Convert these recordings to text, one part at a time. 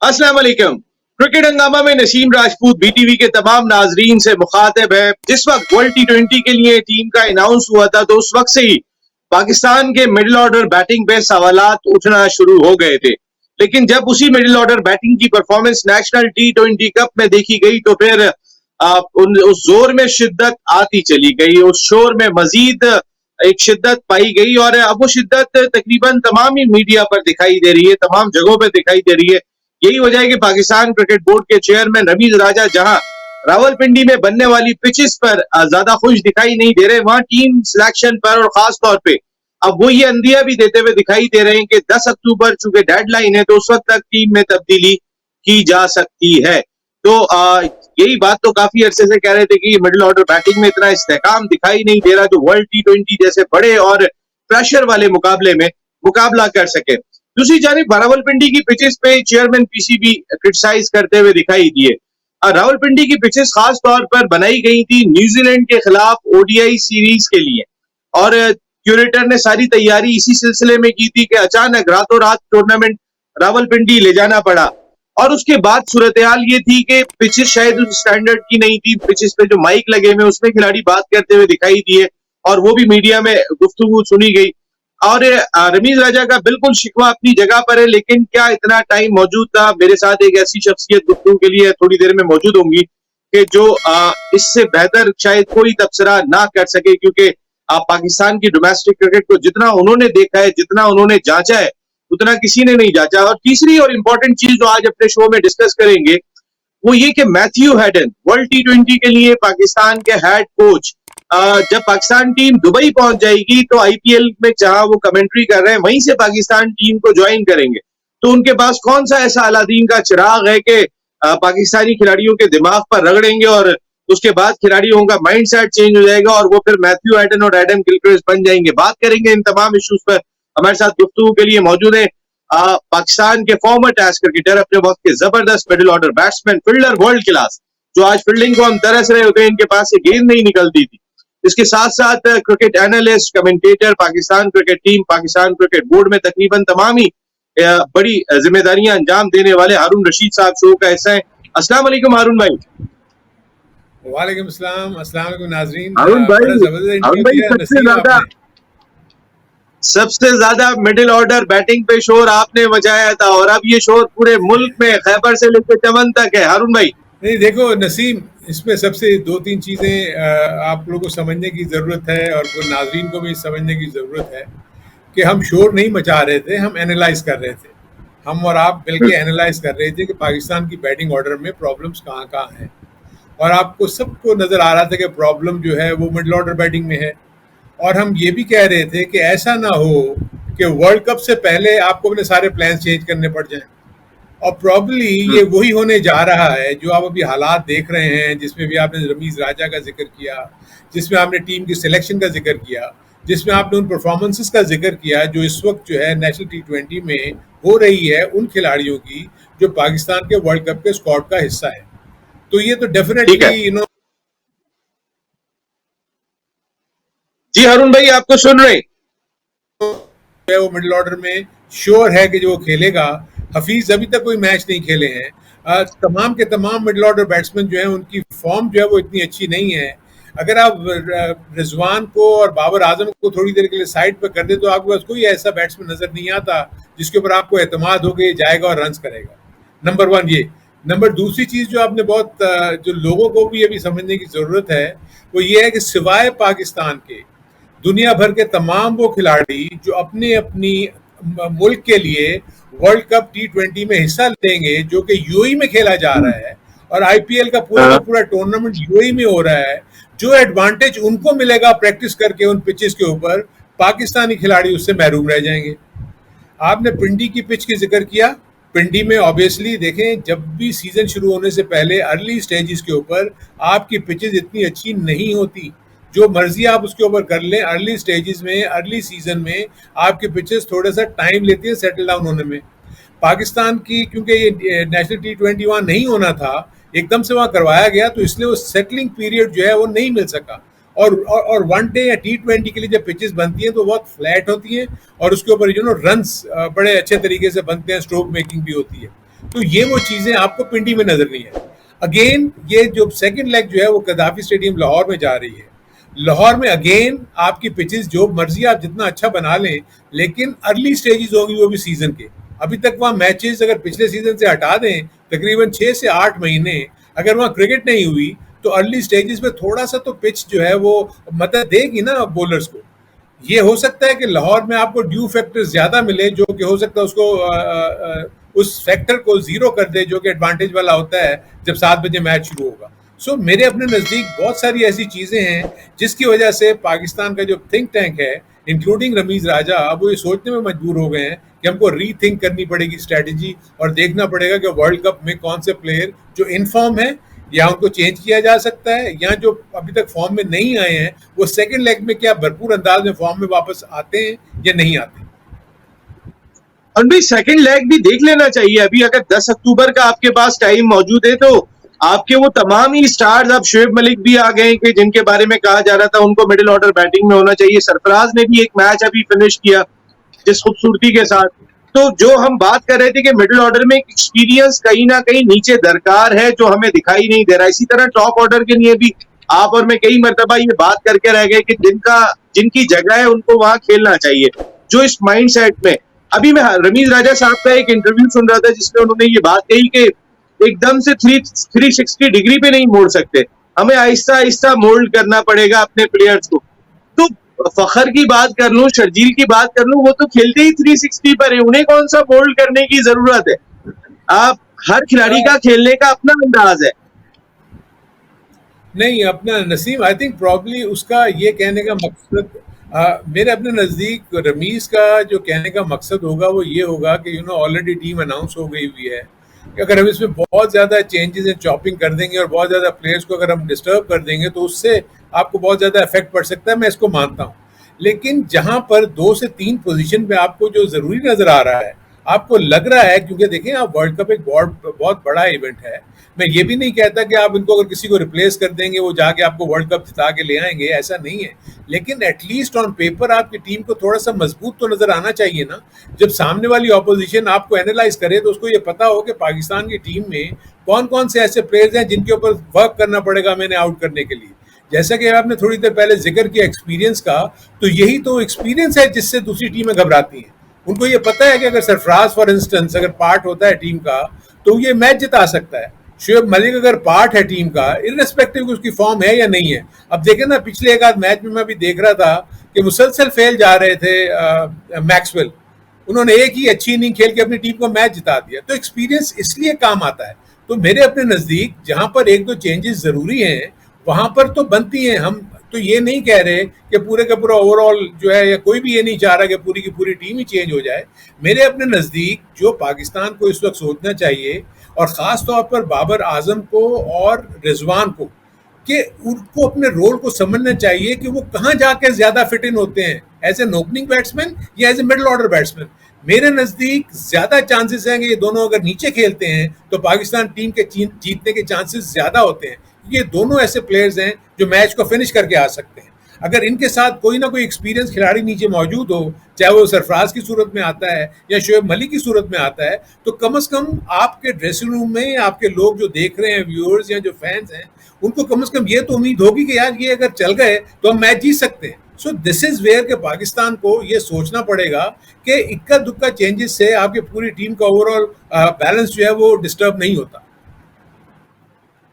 अस्सलाम वालेकुम। क्रिकेट हंगामा में नसीम राजपूत बीटीवी के तमाम नाजरीन से मुखातिब है। जिस वक्त वर्ल्ड टी20 के लिए टीम का अनाउंस हुआ था तो उस वक्त से ही पाकिस्तान के मिडिल ऑर्डर बैटिंग पे सवालात उठना शुरू हो गए थे, लेकिन जब उसी मिडिल ऑर्डर बैटिंग की परफॉर्मेंस नेशनल टी20 कप में देखी गई तो फिर उस जोर में शिद्दत आती चली गई, उस शोर में मजीद एक शिद्दत पाई गई और अब वो शिद्दत तकरीबन तमाम ही मीडिया पर दिखाई दे रही है, तमाम जगहों पर दिखाई दे रही है। यही वजह है कि पाकिस्तान क्रिकेट बोर्ड के चेयरमैन रमीज राजा जहां रावलपिंडी में बनने वाली पिचेस पर ज्यादा खुश दिखाई नहीं दे रहे, वहां टीम सिलेक्शन पर और खास तौर पे अब वो ये अंदिया भी देते हुए दिखाई दे रहे हैं कि 10 अक्टूबर चूंकि डेडलाइन है तो उस वक्त तक टीम में तब्दीली की जा सकती है। तो यही बात तो काफी अरसे से कह रहे थे कि मिडिल ऑर्डर बैटिंग में इतना इस्तेकाम दिखाई नहीं दे रहा जो वर्ल्ड टी20 जैसे बड़े और प्रेशर वाले मुकाबले में मुकाबला कर सके। दूसरी जानिब रावलपिंडी की पिचेस पे चेयरमैन पीसीबी क्रिटिसाइज करते हुए दिखाई दिए। रावलपिंडी की पिचेस खास तौर पर बनाई गई थी न्यूजीलैंड के खिलाफ ओडीआई सीरीज के लिए और क्यूरेटर ने सारी तैयारी इसी सिलसिले में की थी कि अचानक रातों रात टूर्नामेंट रावलपिंडी ले जाना पड़ा और उसके बाद सूरत हाल ये थी कि पिचेस शायद उस स्टैंडर्ड की नहीं थी। पिचेस पे जो माइक लगे हुए उसमें खिलाड़ी बात करते हुए दिखाई दिए और वो भी मीडिया में गुफ्तगू सुनी गई और रमीज राजा का बिल्कुल शिकवा अपनी जगह पर है, लेकिन क्या इतना टाइम मौजूद था? मेरे साथ एक ऐसी शख्सियत गुफ्तगू के लिए थोड़ी देर में मौजूद होंगी कि जो इससे बेहतर शायद कोई तबसरा ना कर सके, क्योंकि पाकिस्तान की डोमेस्टिक क्रिकेट को जितना उन्होंने देखा है, जितना उन्होंने जांचा है, उतना किसी ने नहीं जांचा। और तीसरी और इम्पोर्टेंट चीज जो आज अपने शो में डिस्कस करेंगे वो ये कि मैथ्यू हैडन वर्ल्ड टी20 के लिए पाकिस्तान के हेड कोच जब पाकिस्तान टीम दुबई पहुंच जाएगी तो आईपीएल में जहां वो कमेंट्री कर रहे हैं वहीं से पाकिस्तान टीम को ज्वाइन करेंगे, तो उनके पास कौन सा ऐसा अलादीन का चिराग है कि पाकिस्तानी खिलाड़ियों के दिमाग पर रगड़ेंगे और उसके बाद खिलाड़ियों का माइंड सेट चेंज हो जाएगा और वो फिर मैथ्यू हैडन और एडम गिलक्रिस्ट बन जाएंगे। बात करेंगे इन तमाम इश्यूज पर। हमारे साथ गुफ्तगू के लिए मौजूद है पाकिस्तान के फॉर्मर टेस्ट क्रिकेटर, अपने वक्त के जबरदस्त middle order batsman, fielder world class, जो आज फील्डिंग को हम तरस रहे होते हैं, इनके पास से गेंद नहीं निकलती थी। इसके साथ साथ cricket analyst, commentator, Pakistan cricket team, Pakistan cricket board में तकरीबन तमाम ही बड़ी जिम्मेदारियां अंजाम देने वाले हारून रशीद साहब शो का हिस्सा है। अस्सलाम वालेकुम हारून भाई। वालेकुम अस्सलाम, अस्सलाम वालेकुम नाज़रीन। हारून भाई सबसे ज्यादा मिडिल ऑर्डर बैटिंग पे शोर आपने मचाया था और अब ये शोर पूरे मुल्क में खैबर से लेकर चमन तक है। हारून भाई नहीं, देखो नसीम, इसमें सबसे दो तीन चीज़ें आप लोगों को समझने की ज़रूरत है और नाज़रीन को भी समझने की ज़रूरत है कि हम शोर नहीं मचा रहे थे, हम एनालाइज कर रहे थे। हम और आप मिलकर एनालाइज कर रहे थे कि पाकिस्तान की बैटिंग ऑर्डर में प्रॉब्लम्स कहाँ कहाँ हैं और आपको सबको नज़र आ रहा था कि प्रॉब्लम जो है वो मिडिल ऑर्डर बैटिंग में है। और हम ये भी कह रहे थे कि ऐसा ना हो कि वर्ल्ड कप से पहले आपको अपने सारे प्लान चेंज करने पड़ जाएं और प्रॉब्ली ये वही होने जा रहा है जो आप अभी हालात देख रहे हैं, जिसमें भी आपने रमीज राजा का जिक्र किया, जिसमें आपने टीम की सिलेक्शन का जिक्र किया, जिसमें आपने उन परफॉर्मेंसेस का जिक्र किया जो इस वक्त जो है नेशनल टी20 में हो रही है उन खिलाड़ियों की जो पाकिस्तान के वर्ल्ड कप के स्क्वाड का हिस्सा है। तो ये तो डेफिनेटली जी हारून भाई आपको सुन रहे हैं, वो मिडिल ऑर्डर में श्योर है कि जो वो खेलेगा। हफीज अभी तक कोई मैच नहीं खेले हैं। तमाम के तमाम मिडिल ऑर्डर बैट्समैन जो है उनकी फॉर्म जो है वो इतनी अच्छी नहीं है। अगर आप रिजवान को और बाबर आजम को थोड़ी देर के लिए साइड पर कर दे तो आपके पास कोई ऐसा बैट्समैन नजर नहीं आता जिसके ऊपर आपको एतमाद हो गया जाएगा और रन्स करेगा। नंबर वन ये। नंबर दूसरी चीज जो आपने बहुत जो लोगों को भी अभी समझने की जरूरत है वो ये है कि सिवाय पाकिस्तान के दुनिया भर के तमाम वो खिलाड़ी जो अपने अपनी मुल्क के लिए वर्ल्ड कप टी20 में हिस्सा लेंगे जो कि यूएई में खेला जा रहा है और आईपीएल का पूरा टूर्नामेंट यूएई में हो रहा है, जो एडवांटेज उनको मिलेगा प्रैक्टिस करके उन पिचेस के ऊपर, पाकिस्तानी खिलाड़ी उससे महरूम रह जाएंगे। आपने पिंडी की पिच की जिक्र किया। पिंडी में ऑब्वियसली देखें, जब भी सीजन शुरू होने से पहले अर्ली स्टेजेस के ऊपर आपकी पिचेस इतनी अच्छी नहीं होती। जो मर्जी आप उसके ऊपर कर लें, अर्ली स्टेजेस में, अर्ली सीजन में आपके पिचेस थोड़ा सा टाइम लेती है सेटल डाउन होने में। पाकिस्तान की क्योंकि ये नेशनल टी20 वहाँ नहीं होना था, एकदम से वहाँ करवाया गया, तो इसलिए वो सेटलिंग पीरियड जो है वो नहीं मिल सका। और वन डे या टी20 के लिए जब पिचेस बनती हैं तो बहुत फ्लैट होती हैं और उसके ऊपर रन्स बड़े अच्छे तरीके से बनते हैं, स्ट्रोक मेकिंग भी होती है। तो ये वो चीजें आपको पिंडी में नजर नहीं है। अगेन ये जो सेकंड लेग जो है वो कदाफी स्टेडियम लाहौर में जा रही है। लाहौर में अगेन आपकी पिचेस जो मर्जी आप जितना अच्छा बना लें, लेकिन अर्ली स्टेजेस होंगी वो भी सीजन के। अभी तक वहाँ मैचेस अगर पिछले सीजन से हटा दें तकरीबन 6 से 8 महीने अगर वहाँ क्रिकेट नहीं हुई, तो अर्ली स्टेजेस में थोड़ा सा तो पिच जो है वो मदद देगी ना बॉलर्स को। ये हो सकता है कि लाहौर में आपको ड्यू फैक्टर ज्यादा मिले, जो कि हो सकता है उसको उस फैक्टर को जीरो कर दे, जो कि एडवांटेज वाला होता है जब 7 बजे मैच शुरू होगा। सो मेरे अपने नज़दीक बहुत सारी ऐसी चीज़ें हैं जिसकी वजह से पाकिस्तान का जो थिंक टैंक है, इंक्लूडिंग रमीज राजा, अब वो ये सोचने में मजबूर हो गए हैं कि हमको रीथिंक करनी पड़ेगी स्ट्रैटेजी, और देखना पड़ेगा कि वर्ल्ड कप में कौन से प्लेयर जो इन फॉर्म है या उनको चेंज किया जा सकता है, या जो अभी तक फॉर्म में नहीं आए हैं वो सेकंड लेग में क्या भरपूर अंदाज में फॉर्म में वापस आते हैं या नहीं आते। और भी सेकंड लेग भी देख लेना चाहिए। अभी अगर 10 अक्टूबर का आपके पास टाइम मौजूद है तो आपके वो तमाम ही स्टार्स, अब शोएब मलिक भी आ गए कि जिनके बारे में कहा जा रहा था उनको मिडिल ऑर्डर बैटिंग में होना चाहिए। सरफराज ने भी एक मैच अभी फिनिश किया जिस खूबसूरती के साथ। तो जो हम बात कर रहे थे कि मिडिल ऑर्डर में एक्सपीरियंस कहीं ना कहीं नीचे दरकार है, जो हमें दिखाई नहीं दे रहा। इसी तरह टॉप ऑर्डर के लिए भी आप और मैं कई मरतबा ये बात करके रह गए कि जिनकी जगह है उनको वहां खेलना चाहिए, जो इस माइंड सेट में। अभी मैं रमीज राजा साहब का एक इंटरव्यू सुन रहा था जिसमें उन्होंने ये बात कही कि एकदम से 360 डिग्री पे नहीं मोड़ सकते, हमें आहिस्ता आहिस्ता मोल्ड करना पड़ेगा अपने प्लेयर्स को। तो फखर की बात कर लूं, शर्जील की बात कर लूं, वो तो खेलते ही 360 पर है, उन्हें कौन सा मोल्ड करने की जरूरत है। आप हर खिलाड़ी का खेलने का अपना अंदाज है। नहीं, अपना नसीम आई थिंक प्रॉब्ली उसका ये कहने का मकसद, मेरे अपने नज़दीक रमीज का जो कहने का मकसद होगा वो ये होगा कि ऑलरेडी टीम अनाउंस हो गई हुई है कि अगर हम इसमें बहुत ज़्यादा चेंजेस एंड चॉपिंग कर देंगे और बहुत ज़्यादा प्लेयर्स को अगर हम डिस्टर्ब कर देंगे तो उससे आपको बहुत ज़्यादा इफेक्ट पड़ सकता है, मैं इसको मानता हूँ। लेकिन जहाँ पर 2 से 3 पोजीशन पे आपको जो ज़रूरी नज़र आ रहा है, आपको लग रहा है, क्योंकि देखें आप वर्ल्ड कप एक बहुत बड़ा इवेंट है। मैं ये भी नहीं कहता कि आप इनको अगर किसी को रिप्लेस कर देंगे वो जाके आपको वर्ल्ड कप जिता के ले आएंगे, ऐसा नहीं है। लेकिन एटलीस्ट ऑन पेपर आपकी टीम को थोड़ा सा मजबूत तो नजर आना चाहिए ना। जब सामने वाली ऑपोजिशन आपको एनालाइज करे तो उसको ये पता हो कि पाकिस्तान की टीम में कौन कौन से ऐसे प्लेयर्स हैं जिनके ऊपर वर्क करना पड़ेगा मैंने आउट करने के लिए। जैसा कि आपने थोड़ी देर पहले जिक्र किया एक्सपीरियंस का, तो यही तो एक्सपीरियंस है जिससे दूसरी टीमें घबराती हैं। उनको ये पता है कि अगर सरफराज फॉर इंस्टेंस अगर पार्ट होता है टीम का तो ये मैच जिता सकता है। शोएब मलिक अगर पार्ट है टीम का, इररिस्पेक्टिव उसकी फॉर्म है या नहीं है। अब देखें ना, पिछले एक आध मैच में मैं भी देख रहा था कि मुसलसल फेल जा रहे थे मैक्सवेल, उन्होंने एक ही अच्छी इनिंग खेल के अपनी टीम को मैच जिता दिया। तो एक्सपीरियंस इसलिए काम आता है। तो मेरे अपने नज़दीक जहां पर एक दो चेंजेस ज़रूरी हैं वहां पर तो बनती हैं। हम तो ये नहीं कह रहे कि पूरे का पूरा ओवरऑल जो है, या कोई भी ये नहीं चाह रहा कि पूरी की पूरी टीम ही चेंज हो जाए। मेरे अपने नज़दीक जो पाकिस्तान को इस वक्त सोचना चाहिए, और ख़ास तौर पर बाबर आजम को और रिजवान को, कि उनको अपने रोल को समझना चाहिए कि वो कहाँ जाकर ज़्यादा फिट इन होते हैं, एज एन ओपनिंग बैट्समैन या as a middle order batsman. मेरे नज़दीक ज़्यादा चांसेस हैं कि ये दोनों अगर नीचे खेलते हैं तो पाकिस्तान टीम के जीतने के चांसेस ज़्यादा होते हैं। ये दोनों ऐसे प्लेयर्स हैं जो मैच को फिनिश करके आ सकते हैं। अगर इनके साथ कोई ना कोई एक्सपीरियंस खिलाड़ी नीचे मौजूद हो, चाहे वो सरफराज की सूरत में आता है या शोएब मलिक की सूरत में आता है, तो कम से कम आपके ड्रेसिंग रूम में आपके लोग जो देख रहे हैं, व्यूअर्स या जो फैंस हैं, उनको कम से कम ये तो उम्मीद होगी कि यार ये अगर चल गए तो हम मैच जीत सकते हैं। सो दिस इज वेयर के पाकिस्तान को ये सोचना पड़ेगा कि इक्का दुक्का चेंजेस से आपकी पूरी टीम का ओवरऑल बैलेंस जो है वो डिस्टर्ब नहीं होता।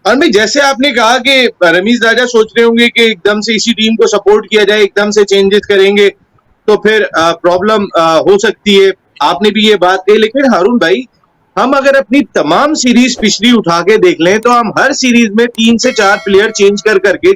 और भाई जैसे आपने कहा कि रमीज राजा सोच रहे होंगे कि एकदम से इसी टीम को सपोर्ट किया जाए, एकदम से चेंजेस करेंगे तो फिर प्रॉब्लम हो सकती है। आपने भी ये बात कही। लेकिन हारून भाई, हम अगर अपनी तमाम सीरीज पिछली उठा के देख लें तो हम हर सीरीज में 3 से 4 प्लेयर चेंज कर करके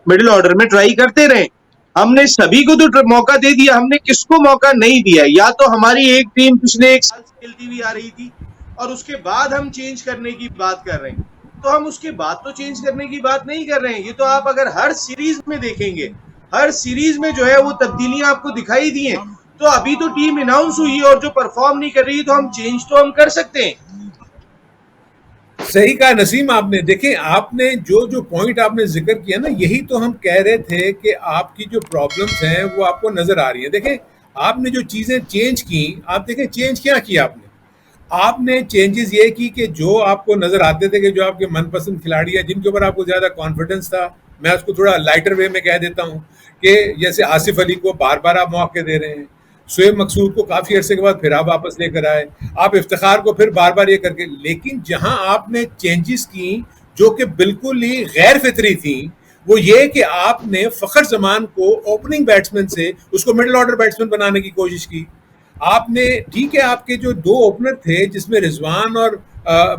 मिडिल ऑर्डर में ट्राई करते रहे। हमने सभी को तो मौका दे दिया, हमने किसको मौका नहीं दिया। या तो हमारी एक टीम पिछले 1 साल से खेलती हुई आ रही थी और उसके बाद हम चेंज करने की बात कर रहे हैं, तो हम उसके बाद तो चेंज करने की बात नहीं कर रहे हैं। ये तो आप अगर हर सीरीज में देखेंगे, हर सीरीज में जो है वो तब्दीलियां आपको दिखाई दी हैं। तो अभी तो टीम अनाउंस हुई है और जो परफॉर्म नहीं कर रही तो हम चेंज तो हम कर सकते हैं। सही कहा नसीम आपने। देखें, आपने जो जो पॉइंट आपने जिक्र किया ना, यही तो हम कह रहे थे कि आपकी जो प्रॉब्लम्स हैं वो आपको नजर आ रही हैं। देखें, आपने जो चीजें चेंज की, आप देखें चेंज क्या किया आपने। आपने चेंजेस ये की कि जो आपको नजर आते थे कि जो आपके मनपसंद खिलाड़ी हैं जिनके ऊपर आपको ज्यादा कॉन्फिडेंस था, मैं उसको थोड़ा लाइटर वे में कह देता हूँ कि जैसे आसिफ अली को बार बार आप मौके दे रहे हैं, शोएब मकसूद को काफी अरसे के बाद फिर आप वापस लेकर आए, आप इफ्तिखार को फिर बार बार ये करके, लेकिन जहां आपने चेंजेस की जो कि बिल्कुल ही गैर फितरी थी, वो ये कि आपने फखर जमान को ओपनिंग बैट्समैन से उसको मिडिल ऑर्डर बैट्समैन बनाने की कोशिश की। आपने, ठीक है, आपके जो दो ओपनर थे जिसमें रिजवान और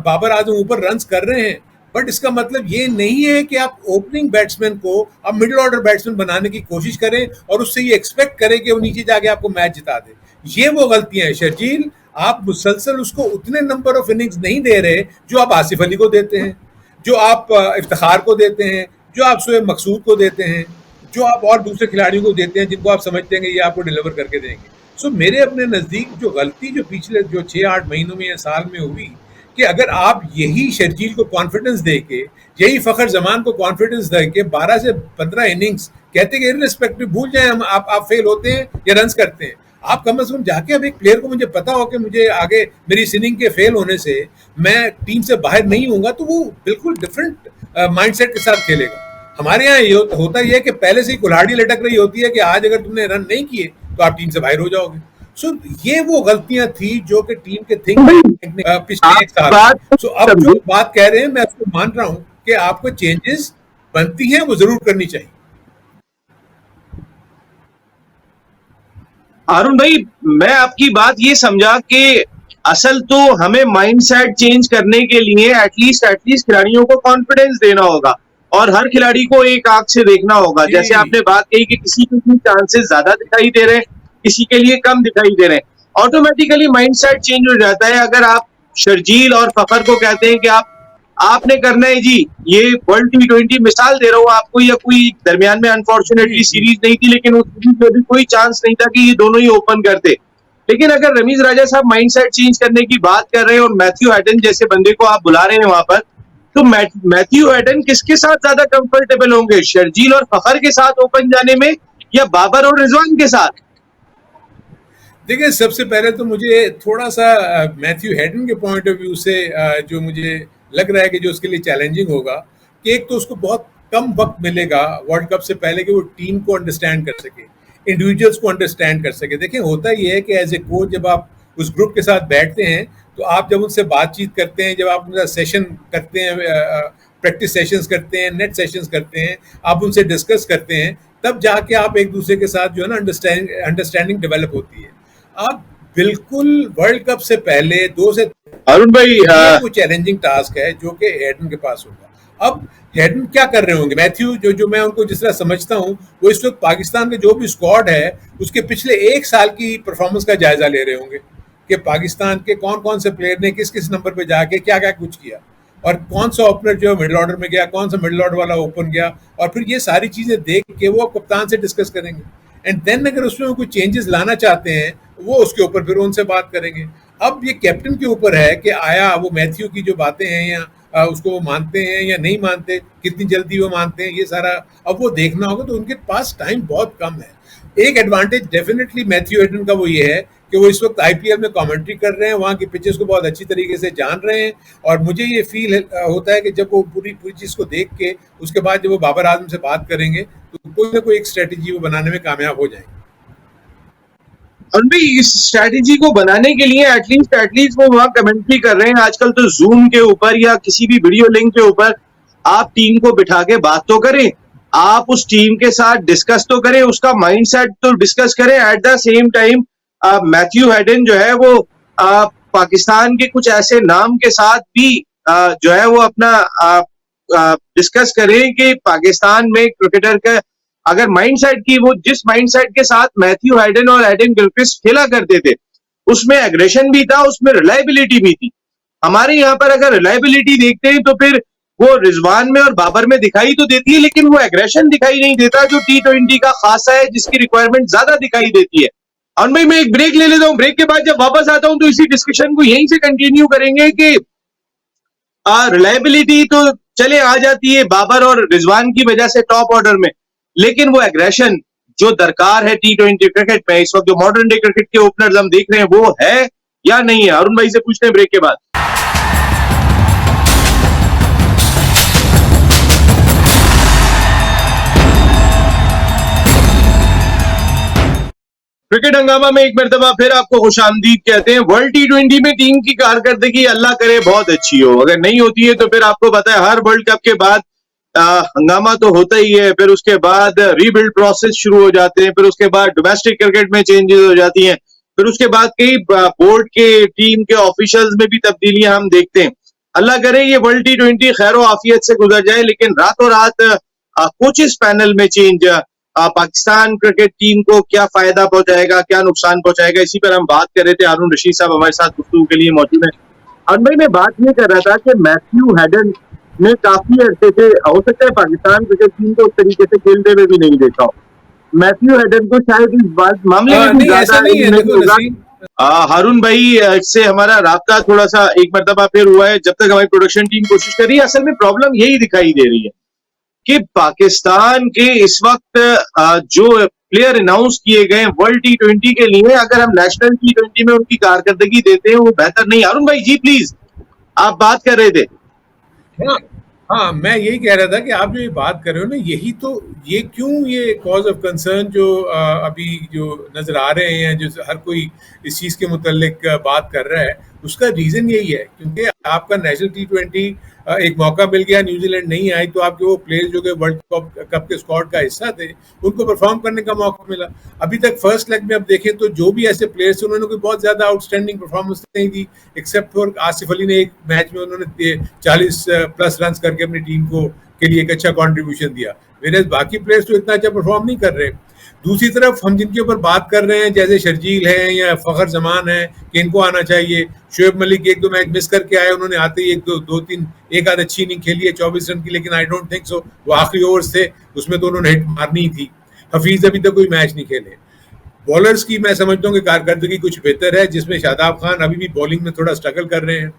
बाबर आजम ऊपर रन्स कर रहे हैं, बट इसका मतलब ये नहीं है कि आप ओपनिंग बैट्समैन को अब मिडिल ऑर्डर बैट्समैन बनाने की कोशिश करें और उससे ये एक्सपेक्ट करें कि वो नीचे जाके आपको मैच जिता दे। ये वो गलतियां हैं शर्जील, आप मुसलसल उसको उतने नंबर ऑफ इनिंग्स नहीं दे रहे जो आप आसिफ अली को देते हैं, जो आप इफ्तिखार को देते हैं, जो आप शोएब मकसूद को देते हैं, जो आप और दूसरे खिलाड़ियों को देते हैं जिनको आप समझते हैं कि ये आपको डिलीवर करके देंगे। सो मेरे अपने नज़दीक जो गलती जो पिछले जो 6-8 महीनों में या साल में हुई कि अगर आप यही शर्जील को कॉन्फिडेंस दे के, यही फखर जमान को कॉन्फिडेंस दे के 12 से 15 इनिंग्स कहते कि इररिस्पेक्टिव भूल जाए हम, आप फेल होते हैं या रन्स करते हैं, आप कम से कम जाके अब एक प्लेयर को मुझे पता हो कि मुझे आगे मेरी इस इनिंग के फेल होने से मैं टीम से बाहर नहीं होऊंगा, तो वो बिल्कुल डिफरेंट माइंडसेट के साथ खेलेगा। हमारे यहाँ ये होता ही है कि पहले से ही कुल्हाड़ी लटक रही होती है कि आज अगर तुमने रन नहीं किए तो आप टीम से बाहर हो जाओगे। सो ये वो गलतियां थी जो कि टीम के थिंक पिछले एक साल। सो अब जो बात कह रहे हैं मैं उसको मान रहा हूं कि आपको चेंजेस बनती हैं वो जरूर करनी चाहिए। अरुण भाई, मैं आपकी बात ये समझा कि असल तो हमें माइंडसेट चेंज करने के लिए एटलीस्ट खिलाड़ियों को कॉन्फिडेंस देना होगा और हर खिलाड़ी को एक आंख से देखना होगा। जैसे आपने बात कही कि किसी के चांसेस ज्यादा दिखाई दे रहे हैं, किसी के लिए कम दिखाई दे रहे हैं, ऑटोमेटिकली माइंडसेट चेंज हो जाता है। अगर आप शर्जील और फखर को कहते हैं कि आपने करना है जी ये वर्ल्ड T20 मिसाल दे रहा हूँ आपको, या कोई दरमियान में अनफॉर्चुनेटली सीरीज नहीं थी लेकिन उस सीरीज में भी कोई चांस नहीं था कि ये दोनों ही ओपन करते, लेकिन अगर रमीज राजा साहब माइंडसेट चेंज करने की बात कर रहे हैं और मैथ्यू हैटन जैसे बंदे को आप बुला रहे हैं वहां पर, तो मैथ्यू हैटन किसके साथ ज्यादा कंफर्टेबल होंगे, शर्जील और फखर के साथ ओपन जाने में या बाबर और रिजवान के साथ? देखिए, सबसे पहले तो मुझे थोड़ा सा मैथ्यू हेडन के पॉइंट ऑफ व्यू से जो मुझे लग रहा है कि जो उसके लिए चैलेंजिंग होगा कि एक तो उसको बहुत कम वक्त मिलेगा वर्ल्ड कप से पहले कि वो टीम को अंडरस्टैंड कर सके, इंडिविजुअल्स को अंडरस्टैंड कर सके। देखिए, होता ये है कि एज ए कोच जब आप उस ग्रुप के साथ बैठते हैं तो आप जब उनसे बातचीत करते हैं, जब आप उनका सेशन करते हैं, प्रैक्टिस सेशंस करते हैं, नेट सेशंस करते हैं, आप उनसे डिस्कस करते हैं, तब जाके आप एक दूसरे के साथ जो है ना अंडरस्टैंडिंग डेवलप होती है। आप बिल्कुल वर्ल्ड कप से पहले 2 से अरुण भाई वो चैलेंजिंग टास्क है जो कि हेडन के पास होगा। अब हेडन क्या कर रहे होंगे, मैथ्यू जो मैं उनको जिस तरह समझता हूँ वो इस वक्त पाकिस्तान के जो भी स्क्वाड है उसके पिछले एक साल की परफॉर्मेंस का जायजा ले रहे होंगे कि पाकिस्तान के कौन कौन से प्लेयर ने किस किस नंबर पे जाके क्या क्या कुछ किया और कौन सा ओपनर जो मिडिल ऑर्डर में गया, कौन सा मिडिल ऑर्डर वाला ओपन गया, और फिर ये सारी चीजें देख के वो कप्तान से डिस्कस करेंगे। एंड देन अगर उसमें कोई चेंजेस लाना चाहते हैं वो उसके ऊपर फिर उनसे बात करेंगे। अब ये कैप्टन के ऊपर है कि आया वो मैथ्यू की जो बातें हैं या उसको वो मानते हैं या नहीं मानते, कितनी जल्दी वो मानते हैं, ये सारा अब वो देखना होगा। तो उनके पास टाइम बहुत कम है। एक एडवांटेज डेफिनेटली मैथ्यू हेडन का वो ये है कि वो इस वक्त आईपीएल में कमेंट्री कर रहे हैं, वहाँ की पिचेस को बहुत अच्छी तरीके से जान रहे हैं, और मुझे ये फील होता है कि जब वो पूरी चीज़ को देख के उसके बाद जब वो बाबर आजम से बात करेंगे तो कोई ना कोई एक स्ट्रेटेजी वो बनाने में कामयाब हो जाएंगे। और भी इस स्ट्रैटेजी को बनाने के लिए एटलीस्ट वो वहां कमेंट्री कर रहे हैं। आजकल तो जूम के ऊपर या किसी भी वीडियो लिंक के ऊपर आप टीम को बिठा के बात तो करें, आप उस टीम के साथ डिस्कस तो करें, उसका माइंडसेट तो डिस्कस करें। At the same time Matthew Hayden जो है वो पाकिस्तान के कुछ ऐसे नाम के साथ भी जो है वो अपना डिस्कस करें कि पाकिस्तान में क्रिकेटर का अगर माइंडसेट की वो जिस माइंडसेट के साथ मैथ्यू हेडन और एडन गिलक्रिस्ट खेला करते थे उसमें एग्रेशन भी था, उसमें रिलायबिलिटी भी थी। हमारे यहाँ पर अगर रिलायबिलिटी देखते हैं तो फिर वो रिजवान में और बाबर में दिखाई तो देती है, लेकिन वो एग्रेशन दिखाई नहीं देता जो T20 का खासा है, जिसकी रिक्वायरमेंट ज्यादा दिखाई देती है। और भाई मैं एक ब्रेक ले लेता हूँ, ब्रेक के बाद जब वापस आता हूं तो इसी डिस्कशन को यहीं से कंटिन्यू करेंगे कि रिलायबिलिटी तो चले आ जाती है बाबर और रिजवान की वजह से टॉप ऑर्डर में, लेकिन वो एग्रेशन जो दरकार है T20 क्रिकेट में इस वक्त जो मॉडर्न डे क्रिकेट के ओपनर्स हम देख रहे हैं वो है या नहीं है? अरुण भाई से पूछते हैं ब्रेक के बाद। क्रिकेट हंगामा में एक मरतबा फिर आपको खुशामदीद कहते हैं। वर्ल्ड T20 में टीम की कारकर्दगी अल्लाह करे बहुत अच्छी हो, अगर नहीं होती है तो फिर आपको पता है हर वर्ल्ड कप के बाद हंगामा तो होता ही है, फिर उसके बाद रीबिल्ड प्रोसेस शुरू हो जाते हैं, फिर उसके बाद डोमेस्टिक क्रिकेट में चेंजेस हो जाती हैं, फिर उसके बाद कई बोर्ड के टीम के ऑफिशियल्स में भी तब्दीलियां हम देखते हैं। अल्लाह करे ये वर्ल्ड T20 खैर आफियत से गुजर जाए, लेकिन रातों रात कोचेस पैनल में चेंज पाकिस्तान क्रिकेट टीम को क्या फायदा पहुंचाएगा, क्या नुकसान पहुंचाएगा, इसी पर हम बात कर रहे थे। हारून रशीद साहब हमारे साथ गुफ्तगू के लिए मौजूद है। और भाई मैं बात ये कर रहा था कि मैथ्यू हेडन ने काफी अरसे से, हो सकता है पाकिस्तान क्रिकेट टीम को उस तरीके से खेलते हुए भी नहीं देखा हो, मैथ्यू हेडन को शायद इस बात मामले में भी ऐसा नहीं है। देखो नसीम, हारून भाई से हमारा राब्ता थोड़ा सा एक मरतबा फिर हुआ है, जब तक हमारी प्रोडक्शन टीम कोशिश कर रही है। असल में प्रॉब्लम यही दिखाई दे रही है कि पाकिस्तान के इस वक्त जो प्लेयर अनाउंस किए गए वर्ल्ड T20 के लिए, अगर हम नेशनल T20 में उनकी कारकर्दगी देते हैं वो बेहतर नहीं। अरुण भाई जी प्लीज, आप बात कर रहे थे। हाँ, हाँ, मैं यही कह रहा था कि आप जो ये बात कर रहे हो ना, यही तो, ये क्यों ये कॉज ऑफ कंसर्न जो अभी जो नजर आ रहे हैं, जो हर कोई इस चीज के मुतालिक बात कर रहा है, उसका रीजन यही है क्योंकि आपका नेशनल T20 एक मौका मिल गया, न्यूजीलैंड नहीं आई तो आपके वो प्लेयर्स जो कि वर्ल्ड कप के स्क्वाड का हिस्सा थे उनको परफॉर्म करने का मौका मिला। अभी तक फर्स्ट लेग में अब देखें तो जो भी ऐसे प्लेयर्स थे उन्होंने कोई बहुत ज्यादा आउटस्टैंडिंग परफॉर्मेंस नहीं दी, एक्सेप्ट फॉर आसिफ अली ने एक मैच में उन्होंने 40 प्लस रन करके अपनी टीम को के लिए एक अच्छा कॉन्ट्रीब्यूशन दिया, वेरेज बाकी प्लेयर्स तो इतना अच्छा परफॉर्म नहीं कर रहे। दूसरी तरफ हम जिनके ऊपर बात कर रहे हैं जैसे शर्जील है या फखर जमान है कि इनको आना चाहिए, शोएब मलिक एक दो मैच मिस करके आए, उन्होंने आते ही एक आध अच्छी इनिंग खेली है 24 रन की, लेकिन आई डोंट थिंक सो वो आखिरी ओवर्स थे उसमें तो उन्होंने हिट मारनी थी। हफीज अभी तक कोई मैच नहीं खेले। बॉलर्स की मैं समझता हूँ कि कारकर्दगी कुछ बेहतर है, जिसमें शादाब खान अभी भी बॉलिंग में थोड़ा स्ट्रगल कर रहे हैं,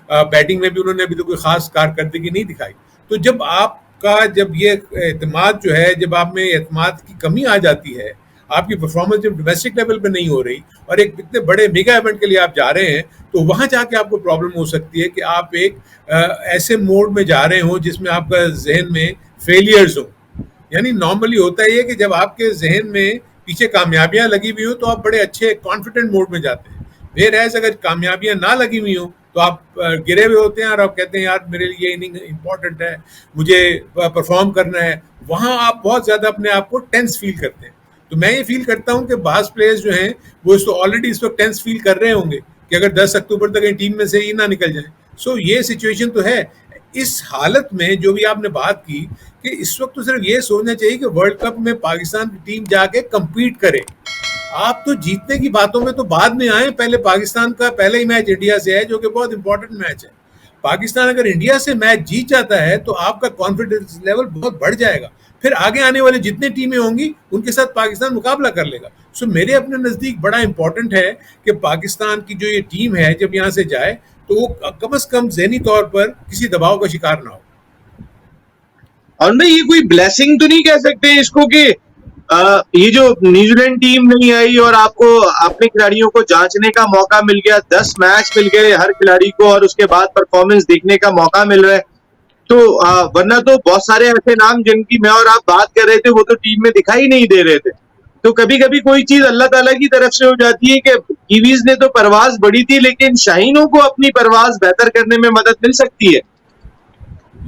बैटिंग में भी उन्होंने अभी तो कोई खास कारकर्दगी नहीं दिखाई। तो जब जब ये एतमाद जो है, जब आप में एतमाद की कमी आ जाती है, आपकी परफॉर्मेंस जब डोमेस्टिक लेवल पे नहीं हो रही और एक इतने बड़े मेगा इवेंट के लिए आप जा रहे हैं, तो वहां जाके आपको प्रॉब्लम हो सकती है कि आप एक ऐसे मोड में जा रहे हो जिसमें आपका जहन में फेलियर्स हो। यानी नॉर्मली होता है कि जब आपके जहन में पीछे कामयाबियां लगी हुई हो तो आप बड़े अच्छे कॉन्फिडेंट मोड में जाते हैं। वेयर अगर कामयाबियां ना लगी हुई हो तो आप गिरे हुए होते हैं और आप कहते हैं यार मेरे लिए ये इनिंग इंपॉर्टेंट है, मुझे परफॉर्म करना है, वहां आप बहुत ज्यादा अपने आप को टेंस फील करते हैं। तो मैं ये फील करता हूं कि बास प्लेयर्स जो हैं वो इसको ऑलरेडी इस वक्त टेंस फील कर रहे होंगे कि अगर 10 अक्टूबर तक टीम में से ही ना निकल जाए। सो ये सिचुएशन तो है। इस हालत में जो भी आपने बात की कि इस वक्त तो सिर्फ ये सोचना चाहिए कि वर्ल्ड कप में पाकिस्तान की टीम जाके compete करे। आप तो जीतने की बातों में तो बाद में आए, पहले पाकिस्तान का पहला ही मैच इंडिया से है जो कि बहुत इंपॉर्टेंट मैच है। पाकिस्तान अगर इंडिया से मैच जीत जाता है तो आपका कॉन्फिडेंस लेवल बहुत बढ़ जाएगा, फिर आगे आने वाले जितने टीमें होंगी उनके साथ पाकिस्तान मुकाबला कर लेगा। सो मेरे अपने नज़दीक बड़ा इंपॉर्टेंट है कि पाकिस्तान की जो ये टीम है जब यहाँ से जाए तो वो कम से कम ज़हनी तौर पर किसी दबाव का शिकार ना हो। और भाई ये कोई ब्लेसिंग तो नहीं कह सकते इसको कि ये जो न्यूजीलैंड टीम नहीं आई और आपको अपने खिलाड़ियों को जांचने का मौका मिल गया, 10 मैच मिल गए हर खिलाड़ी को और उसके बाद परफॉर्मेंस देखने का मौका मिल रहा है, तो वरना तो बहुत सारे ऐसे नाम जिनकी मैं और आप बात कर रहे थे वो तो टीम में दिखाई नहीं दे रहे थे। तो कभी कभी कोई चीज अल्लाह ताला की तरफ से हो जाती है कि कीवीज ने तो परवाज बढ़ी थी लेकिन शाहीनों को अपनी परवाज बेहतर करने में मदद मिल सकती है।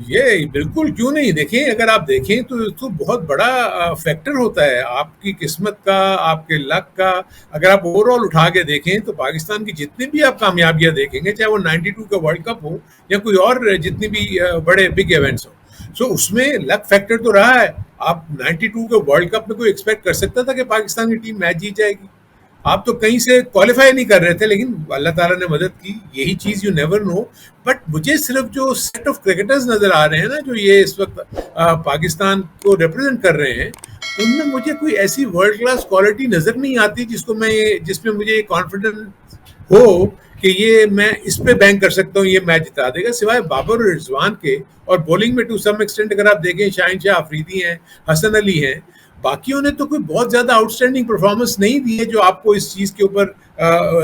ये बिल्कुल, क्यों नहीं। देखें, अगर आप देखें तो बहुत बड़ा फैक्टर होता है आपकी किस्मत का, आपके लक का। अगर आप ओवरऑल उठा के देखें तो पाकिस्तान की जितनी भी आप कामयाबियां देखेंगे, चाहे वो 92 का वर्ल्ड कप हो या कोई और जितनी भी बड़े बिग इवेंट्स हो, सो उसमें लक फैक्टर तो रहा है। आप 92 के वर्ल्ड कप में कोई एक्सपेक्ट कर सकता था कि पाकिस्तान की टीम मैच जीत जाएगी? आप तो कहीं से क्वालिफाई नहीं कर रहे थे, लेकिन अल्लाह ताला ने मदद की। यही चीज़ यू नेवर नो। बट मुझे सिर्फ जो सेट ऑफ क्रिकेटर्स नज़र आ रहे हैं ना, जो ये इस वक्त पाकिस्तान को रिप्रेजेंट कर रहे हैं, उनमें मुझे कोई ऐसी वर्ल्ड क्लास क्वालिटी नज़र नहीं आती जिसमें मुझे कॉन्फिडेंस हो कि ये मैं इस पे बैंक कर सकता हूँ, ये मैच जिता देगा, सिवाय बाबर और रिजवान के। और बॉलिंग में टू सम एक्सटेंट अगर आप देखें, शाहिन शाह अफरीदी हैं, हसन अली हैं, बाकियों ने तो कोई बहुत ज्यादा आउटस्टैंडिंग परफॉर्मेंस नहीं दी है जो आपको इस चीज के ऊपर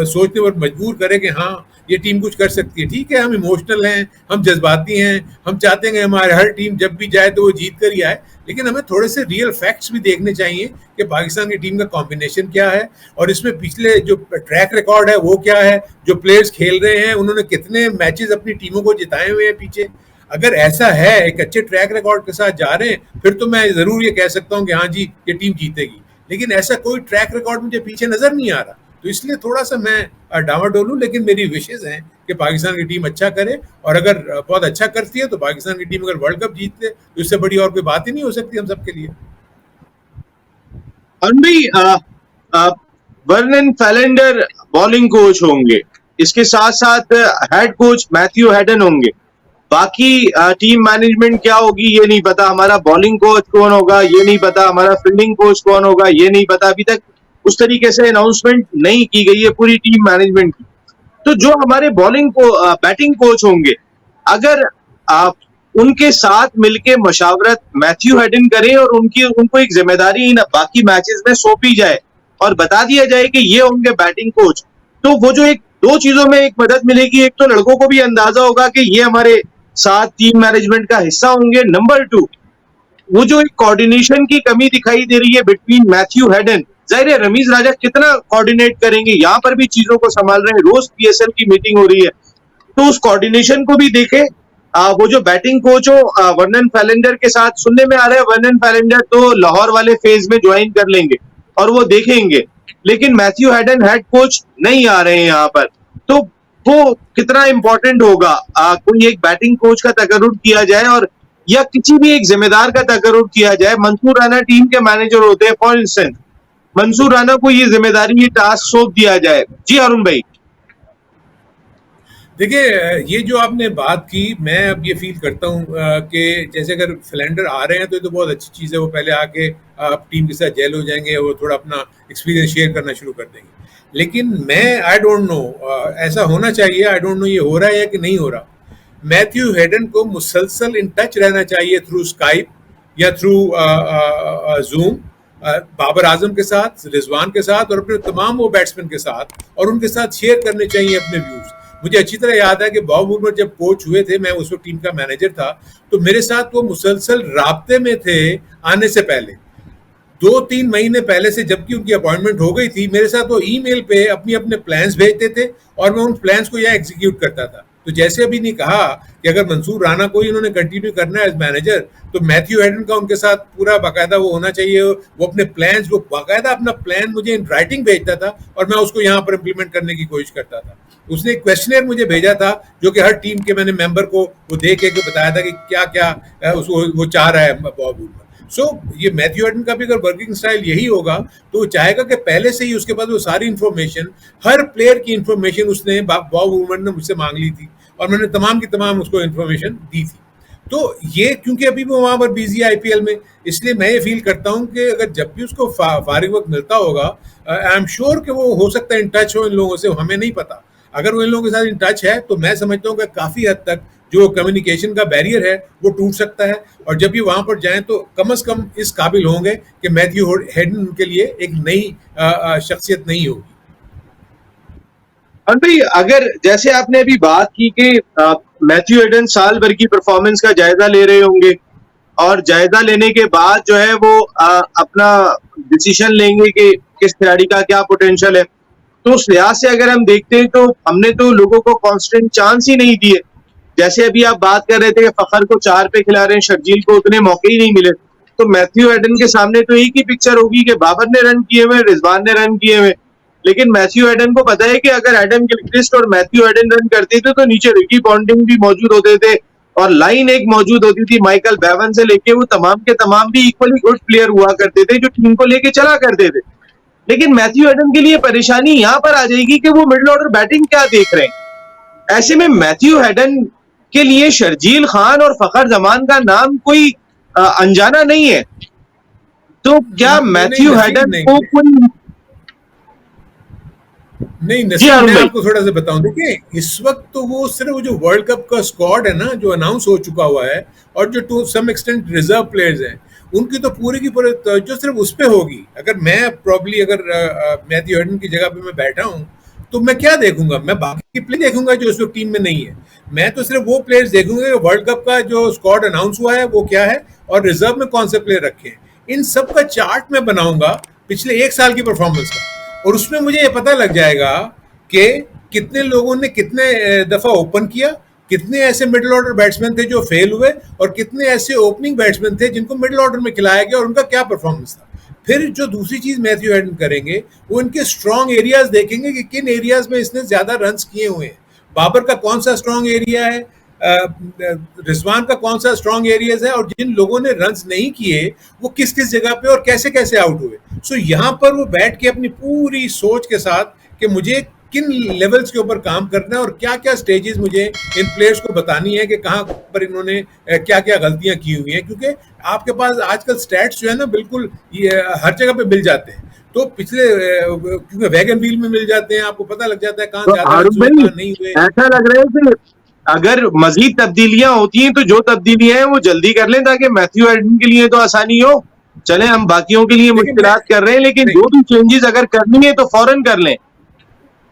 सोचने पर मजबूर करे कि हाँ ये टीम कुछ कर सकती है। ठीक है, हम इमोशनल हैं, हम जज्बाती हैं, हम चाहते हैं कि हमारे हर टीम जब भी जाए तो वो जीत कर ही आए, लेकिन हमें थोड़े से रियल फैक्ट्स भी देखने चाहिए कि पाकिस्तान की टीम का कॉम्बिनेशन क्या है और इसमें पिछले जो ट्रैक रिकॉर्ड है वो क्या है, जो प्लेयर्स खेल रहे हैं उन्होंने कितने मैचेस अपनी टीमों को जिताए हुए हैं पीछे। अगर ऐसा है, एक अच्छे ट्रैक रिकॉर्ड के साथ जा रहे हैं, फिर तो मैं जरूर ये कह सकता हूँ कि हाँ जी ये टीम जीतेगी, लेकिन ऐसा कोई ट्रैक रिकॉर्ड मुझे पीछे नजर नहीं आ रहा। तो इसलिए थोड़ा सा मैं डावाडोल हूं, लेकिन मेरी विशेष हैं कि पाकिस्तान की टीम अच्छा करे, और अगर बहुत अच्छा करती है तो पाकिस्तान की टीम अगर वर्ल्ड कप जीत ले तो इससे बड़ी और कोई बात ही नहीं हो सकती हम सबके लिए। अरुण भाई, वर्नन फैलेंडर बॉलिंग कोच होंगे, इसके साथ साथ हेड कोच मैथ्यू हेडन होंगे। बाकी टीम मैनेजमेंट क्या होगी ये नहीं पता, हमारा बॉलिंग कोच कौन होगा ये नहीं पता, हमारा फील्डिंग कोच कौन होगा ये नहीं पता। अभी तक उस तरीके से अनाउंसमेंट नहीं की गई है पूरी टीम मैनेजमेंट की। तो जो हमारे बॉलिंग को बैटिंग कोच होंगे, अगर आप उनके साथ मिलके मशावरत मैथ्यू हेडन करें और उनको एक जिम्मेदारी इन बाकी मैचेस में सौंपी जाए और बता दिया जाए कि ये होंगे बैटिंग कोच, तो वो जो एक दो चीजों में एक मदद मिलेगी। एक तो लड़कों को भी अंदाजा होगा कि ये हमारे साथ टीम मैनेजमेंट का हिस्सा होंगे। नंबर 2, वो जो एक कोऑर्डिनेशन की कमी दिखाई दे रही है बिटवीन मैथ्यू हेडन, जाहिर है रमीज राजा कितना कोऑर्डिनेट करेंगे, यहाँ पर भी चीजों को संभाल रहे हैं, रोज पीएसएल की मीटिंग हो रही है, तो उस कोऑर्डिनेशन को भी देखे। वो जो बैटिंग कोच हो वर्नन फैलेंडर के साथ, सुनने में आ रहा है वर्नन फैलेंडर तो लाहौर वाले फेज में ज्वाइन कर लेंगे और वो देखेंगे, लेकिन मैथ्यू हेडन हेड कोच नहीं आ रहे हैं यहाँ पर, तो वो कितना इंपॉर्टेंट होगा। कोई एक बैटिंग कोच का तकर्रुर किया जाए और या किसी भी एक जिम्मेदार का तकर्रुर किया जाए। मंसूर राना टीम के मैनेजर होते हैं फॉर इंस्टेंस, मंसूर राना को ये जिम्मेदारी, ये टास्क सौंप दिया जाए। जी अरुण भाई। देखिए, ये जो आपने बात की, मैं अब ये फील करता हूँ कि जैसे अगर फिलेंडर आ रहे हैं तो ये तो बहुत अच्छी चीज़ है, वो पहले आके टीम के साथ जेल हो जाएंगे, वो थोड़ा अपना एक्सपीरियंस शेयर करना शुरू कर देंगे। लेकिन मैं आई डोंट नो, ऐसा होना चाहिए, आई डोंट नो ये हो रहा है या कि नहीं हो रहा। मैथ्यू हेडन को मुसलसल इन टच रहना चाहिए थ्रू स्काइप या थ्रू जूम, बाबर आजम के साथ, रिजवान के साथ और अपने तमाम वो बैट्समैन के साथ, और उनके साथ शेयर करने चाहिए अपने व्यूज। मुझे अच्छी तरह याद है कि बॉब वुडवर्ड जब कोच हुए थे, मैं उस वक्त टीम का मैनेजर था, तो मेरे साथ वो मुसलसल राब्ते में थे आने से पहले, 2-3 महीने पहले से, जबकि उनकी अपॉइंटमेंट हो गई थी। मेरे साथ वो ईमेल पे अपनी अपने प्लान्स भेजते थे और मैं उन प्लान्स को यहाँ एग्जीक्यूट करता था। तो जैसे अभी नहीं कहा कि अगर मंसूर राना को ही उन्होंने कंटिन्यू करना है एज मैनेजर, तो मैथ्यू हेडन का उनके साथ पूरा बाकायदा वो होना चाहिए, वो अपने प्लान्स, वो बाकायदा अपना प्लान मुझे इन राइटिंग भेजता था और मैं उसको यहाँ पर इम्प्लीमेंट करने की कोशिश करता था। उसने एक क्वेश्चनर मुझे भेजा था जो कि हर टीम के मैंने मेंबर को वो दे के बताया था कि क्या क्या उसको वो चाह रहा है बॉब वुडवर्ड। सो ये मैथ्यू हेडन का भी अगर वर्किंग स्टाइल यही होगा तो वो चाहेगा कि पहले से ही उसके पास वो सारी इन्फॉर्मेशन, हर प्लेयर की इन्फॉर्मेशन उसने बॉब वुडवर्ड ने मुझसे मांग ली थी और मैंने तमाम की तमाम उसको इन्फॉर्मेशन दी थी। तो ये क्योंकि अभी वो वहां पर बिजी है आईपीएल में, इसलिए मैं ये फील करता हूं कि अगर जब भी उसको फारिग वक्त मिलता होगा, आई एम श्योर कि वो हो सकता है इन टच हो इन लोगों से, हमें नहीं पता। अगर वो इन लोगों के साथ इन टच है तो मैं समझता हूँ कि काफी हद तक जो कम्युनिकेशन का बैरियर है वो टूट सकता है, और जब ये वहां पर जाएं तो कम से कम इस काबिल होंगे कि मैथ्यू हेडन के लिए एक नई शख्सियत नहीं होगी। और भाई, अगर जैसे आपने अभी बात की कि मैथ्यू हेडन साल भर की परफॉर्मेंस का जायजा ले रहे होंगे और जायजा लेने के बाद जो है वो अपना डिसीजन लेंगे कि किस खिलाड़ी का क्या पोटेंशियल है, तो उस लिहाज से अगर हम देखते हैं तो हमने तो लोगों को कांस्टेंट चांस ही नहीं दिए। जैसे अभी आप बात कर रहे थे कि फखर को 4 पे खिला रहे हैं, शर्जील को उतने मौके ही नहीं मिले, तो मैथ्यू हेडन के सामने तो एक ही पिक्चर होगी कि बाबर ने रन किए हुए, रिजवान ने रन किए हुए, लेकिन मैथ्यू हेडन को पता है कि अगर एडम गिलक्रिस्ट और मैथ्यू हेडन रन करते थे तो नीचे रिकी पॉन्टिंग भी मौजूद होते थे और लाइन एक मौजूद होती थी माइकल बेवन से लेके, वो तमाम के तमाम भी इक्वली गुड प्लेयर हुआ करते थे जो टीम को लेके चला करते थे। लेकिन मैथ्यू हेडन के लिए परेशानी यहां पर आ जाएगी कि वो मिडिल ऑर्डर बैटिंग क्या देख रहे हैं। ऐसे में मैथ्यू हेडन के लिए शर्जील खान और फखर जमान का नाम कोई अनजाना नहीं है, तो क्या मैथ्यू हेडन को कोई नहीं नसीब, मैं आपको थोड़ा सा बताऊं, देखिए इस वक्त तो वो सिर्फ वो जो वर्ल्ड कप का स्क्वाड है ना जो अनाउंस हो चुका हुआ है और जो to some extent reserve players हैं, उनकी तो पूरी की पूरी तवज्जो सिर्फ उस पे होगी। अगर मैं प्रॉब्ली अगर मैथ्यू हेडन की जगह पे मैं बैठा हूँ तो मैं क्या देखूंगा? मैं बाकी प्ले देखूंगा जो उस वक्त टीम में नहीं है। मैं तो सिर्फ वो प्लेयर्स देखूंगा कि वर्ल्ड कप का जो स्क्वाड अनाउंस हुआ है वो क्या है और रिजर्व में कौन से प्लेयर रखे हैं। इन सब का चार्ट मैं बनाऊंगा पिछले 1 साल की परफॉर्मेंस का, और उसमें मुझे ये पता लग जाएगा कि कितने लोगों ने कितने दफा ओपन किया, कितने ऐसे मिडिल ऑर्डर बैट्समैन थे जो फेल हुए, और कितने ऐसे ओपनिंग बैट्समैन थे जिनको मिडिल ऑर्डर में खिलाया गया और उनका क्या परफॉर्मेंस था। फिर जो दूसरी चीज मैथ्यू हेडन करेंगे वो इनके स्ट्रॉन्ग एरियाज देखेंगे कि किन एरियाज में इसने ज्यादा रन्स किए हुए हैं। बाबर का कौन सा स्ट्रॉन्ग एरिया है, रिजवान का कौन सा स्ट्रॉन्ग एरियाज है, और जिन लोगों ने रन्स नहीं किए वो किस किस जगह पे और कैसे कैसे आउट हुए। सो यहाँ पर वो बैठ के अपनी पूरी सोच के साथ कि मुझे किन लेवल्स के ऊपर काम करना है और क्या क्या स्टेजेस मुझे इन प्लेयर्स को बतानी है कि कहाँ पर इन्होंने क्या क्या गलतियां की हुई हैं, क्योंकि आपके पास आजकल स्टैट्स जो है ना बिल्कुल ये हर जगह पे मिल जाते हैं। तो पिछले क्योंकि वैगन व्हील में मिल जाते हैं, आपको पता लग जाता है कहाँ तो ज्यादा आरुण रन्स हुए भाई कहाँ नहीं हुए। ऐसा लग रहा है कि अगर मजीद तब्दीलियां होती हैं तो जो तब्दीलियां हैं वो जल्दी कर लें ताकि मैथ्यू हेडन के लिए तो आसानी हो। चले हम बाकियों के लिए लेकिन मैं मुश्किलात कर रहे हैं, लेकिन नहीं जो भी चेंजेस अगर करनी है तो फौरन कर लें।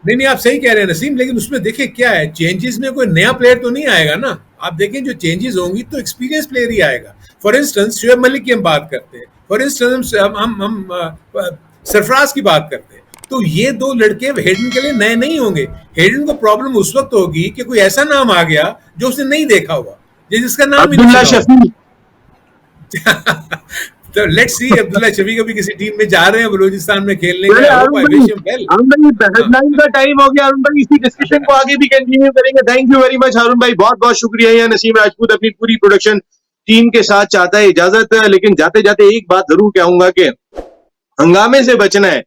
नहीं आप सही कह रहे हैं नसीम, लेकिन उसमें देखिए क्या है, चेंजेस में कोई नया प्लेयर तो नहीं आएगा ना। आप देखें जो चेंजेस होंगी तो एक्सपीरियंस प्लेयर ही आएगा। फॉर इंस्टेंस शुएब मलिक की हम बात करते हैं, फॉर इंस्टेंस हम सरफराज की बात करते हैं, तो ये दो लड़के हेडन के लिए नए नहीं होंगे। हेडन को प्रॉब्लम उस वक्त होगी कि कोई ऐसा नाम आ गया जो उसने नहीं देखा हुआ, जिसका नाम ही नहीं अब्दुल्ला सुना शफी, होगा। तो लेट्स सी, अब्दुल्ला शफी कभी किसी टीम में जा रहे हैं बलूचिस्तान में खेलने चले का, आई होप अरुण आई भाई, विश हिम वेल। अरुण भाई हाँ हेडलाइन का टाइम हो गया। अरुण भाई इसी डिस्कशन को आगे भी कंटिन्यू करेंगे। Thank you very much Arun भाई, बहुत बहुत शुक्रिया। यह नसीम राजपूत अपनी पूरी प्रोडक्शन टीम के साथ चाहता है इजाजत, लेकिन जाते जाते एक बात जरूर कहूंगा कि हंगामे से बचना है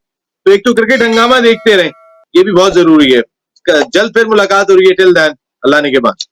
तो एक तो क्रिकेट हंगामा देखते रहें, ये भी बहुत जरूरी है। जल्द फिर मुलाकात हो रही है। टिल देन अल्लाह ने के बाद।